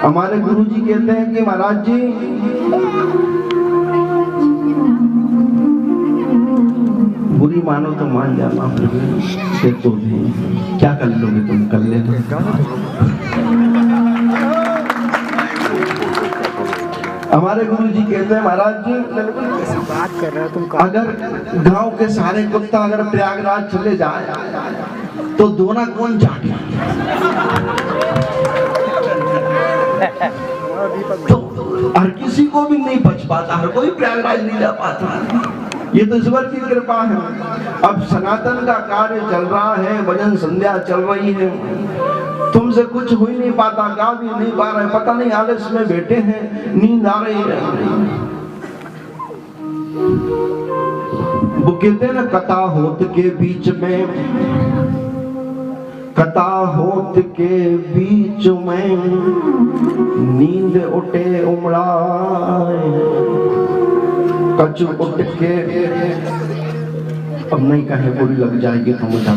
हमारे गुरुजी कहते हैं कि महाराज जी बुरी मानो तो मान जाना, फिर तो क्या कर लोगे तुम, कर ले हमारे गुरुजी कहते हैं महाराज जी बात कर रहा है तुम, अगर गांव के सारे कुत्ता अगर प्रयागराज चले जाए तो दोना कौन जाके, तो हर किसी को भी नहीं बच पाता, हर कोई प्रयागराज नहीं जा पाता। ये तो ईश्वर की कृपा है। अब सनातन का कार्य चल रहा है, भजन संध्या चल रही है, तुमसे कुछ हो ही नहीं पाता, गा भी नहीं पा रहे, पता नहीं आलस में बैठे हैं, नींद आ रही है। वो कहते हैं ना, कथा होत के बीच में, कथा होत के बीच में नींद उठे उमड़ाए, कछु उठ के, अब नहीं कहे बुरी लग जाएगी तो मुझे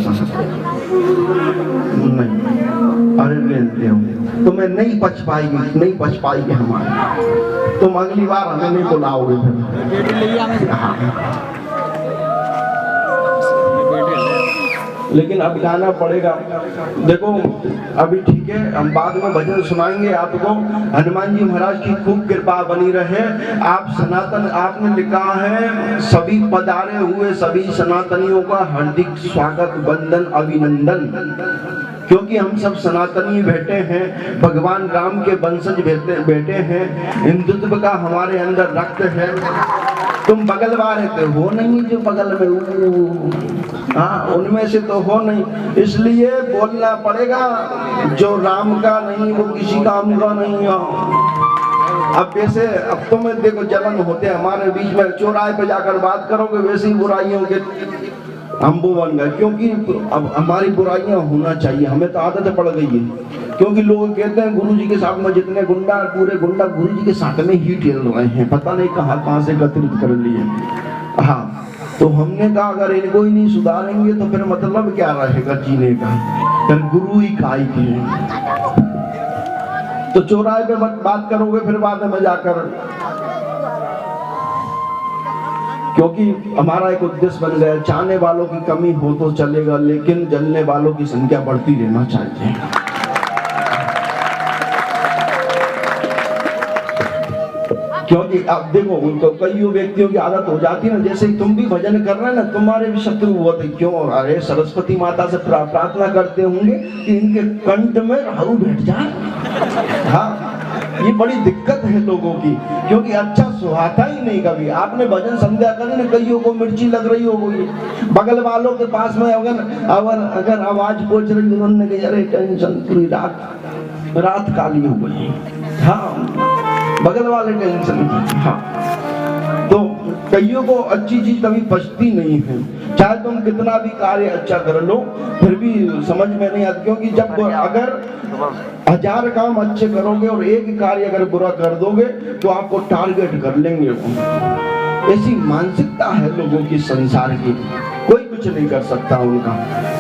नहीं, अरे लेते हो तुम्हें नहीं पच पाएगी, नहीं पच पाएगी हमारे, तुम अगली बार हमें नहीं बुलाओगे फिर। हाँ। लेकिन अब गाना पड़ेगा। देखो अभी ठीक है, हम बाद में भजन सुनाएंगे आपको। हनुमान जी महाराज की खूब कृपा बनी रहे। आप सनातन, आपने लिखा है सभी पधारे हुए सभी सनातनियों का हार्दिक स्वागत, वंदन, अभिनंदन, क्योंकि हम सब सनातनी बैठे हैं, भगवान राम के वंशज बैठे हैं, हिंदुत्व का हमारे अंदर रक्त है। तुम बगल वाले तो हो नहीं, जो बगल में हाँ उनमें से तो हो नहीं, इसलिए बोलना पड़ेगा, जो राम का नहीं वो किसी काम का नहीं है। अब वैसे अब तो मैं देखो जलन होते हैं हमारे बीच में, चौराहे पे जाकर बात करोगे वैसे ही बुराइयों के हम वो बन गए, क्योंकि अब हमारी बुराइयां होना चाहिए, हमें तो आदत पड़ गई है। क्योंकि लोग कहते हैं गुरुजी के साथ में जितने गुंडा, पूरे गुंडा गुरुजी के साथ में ही खेल रहे हैं, पता नहीं कहां से एकत्रित कर लिए। हाँ, तो हमने कहा अगर इनको ही नहीं सुधारेंगे तो फिर मतलब क्या रहेगा जीने का, फिर गुरु ही खाई के। तो चौराहे पे बात करोगे फिर बाद में जाकर, क्योंकि हमारा एक उद्देश्य बन गया, चाहने वालों की कमी हो तो चलेगा, लेकिन जलने वालों की संख्या बढ़ती रहना चाहिए। क्योंकि अब देखो उनको कई व्यक्तियों की आदत हो जाती है ना, जैसे तुम भी भजन कर रहे हैं ना, तुम्हारे भी शत्रु हुआ थे, क्यों? अरे सरस्वती माता से प्रार्थना करते होंगे कि इनके कंठ में राहु बैठ जाए। हाँ, ये बड़ी दिक्कत है लोगों की, क्योंकि अच्छा सुहाता ही नहीं कभी। आपने भजन संध्या करी ना, कईयों को मिर्ची लग रही होगी, बगल वालों के पास में अगर आवाज पहुंच रही, उन्होंने कहा अरे टेंशन, पूरी रात काली हो गई। हाँ, बगल वाले टेंशन। हाँ, तो कईयों को अच्छी चीज कभी पचती नहीं है, चाहे तुम कितना भी कार्य अच्छा कर लो फिर भी समझ में नहीं आता, क्योंकि जब अगर 1000 काम अच्छे करोगे और एक कार्य अगर बुरा कर दोगे तो आपको टारगेट कर लेंगे। ऐसी मानसिकता है लोगों की, संसार की, कोई कुछ नहीं कर सकता उनका।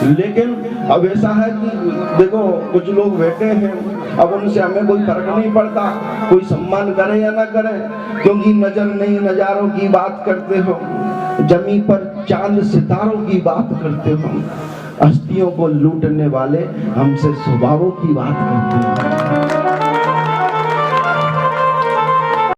लेकिन अब ऐसा है कि देखो कुछ लोग बैठे हैं, अब उनसे हमें कोई फर्क नहीं पड़ता, कोई सम्मान करे या ना करे, क्योंकि नजर नहीं नजारों की बात करते हो, जमी पर चांद सितारों की बात करते हो, हस्तियों को लूटने वाले हमसे स्वभावों की बात करते हैं।